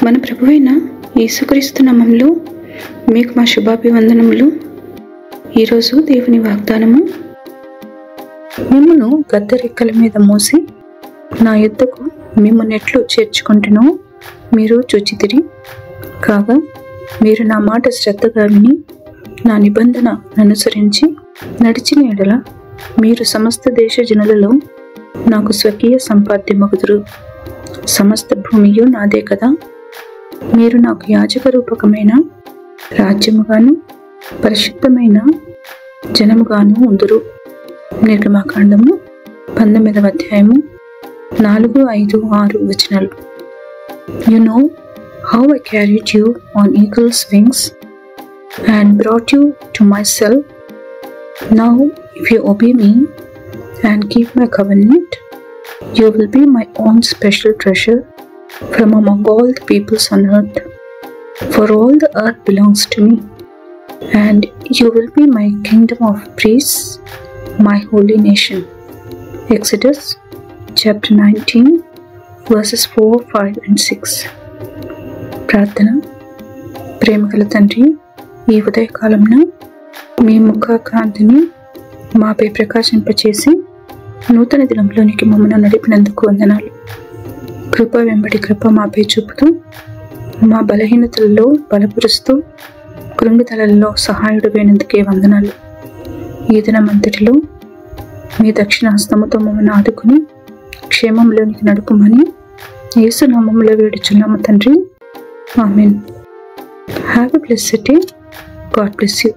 మన ప్రభువైన యేసుక్రీస్తు నామములో మీకు మా శుభాభివందనములు. ఈరోజు దేవుని వాగ్దానము, మిమ్మును గద్దరెక్కల మీద మోసి నా యుద్ధకు మిమ్మునెట్లు చేర్చుకుంటునో మీరు చూచితిరి. కాగా మీరు నా మాట శ్రద్ధగా విని నా నిబంధన అనుసరించి నడిచిన ఎడల మీరు సమస్త దేశ జనులలో నాకు స్వకీయ సంపాద్యమగుదురు. సమస్త భూమియు నాదే కదా. మీరు నాకు యాజక రూపకమైన రాజ్యముగాను పరిశుద్ధమైన జనముగాను ఉందురు. నిర్గమాకాండము 19వ అధ్యాయము 4, 5, 6 వచనాలు. You know how I carried you on eagle's wings and brought you to myself. Now if you obey me and keep my covenant, you will be my own special treasure from among all the peoples on earth. For all the earth belongs to me, and you will be my kingdom of priests, my holy nation. Exodus chapter 19 verses 4, 5 and 6. ప్రార్థన. ప్రేమగల తండ్రి, ఈ ఉదయకాలంలో మీ ముఖ కాంతిని మాపై ప్రకాశింపచేసి నూతన దినంలోనికి మమ్మల్ని నడిపినందుకు వందనాలు. కృప వెంబడి కృప మాపై చూపుతూ, మా బలహీనతలలో బలపరుస్తూ, కృంగితలలో సహాయుడు వేనందుకే వందనాలు. ఈ దినమంతటిలో మీ దక్షిణ హస్తముతో మమ్మల్ని ఆదుకుని క్షేమంలోనికి నడుపుమని యేసు నామములో వేడుచున్నాము తండ్రి. Amen. Have a blessed day. God bless you.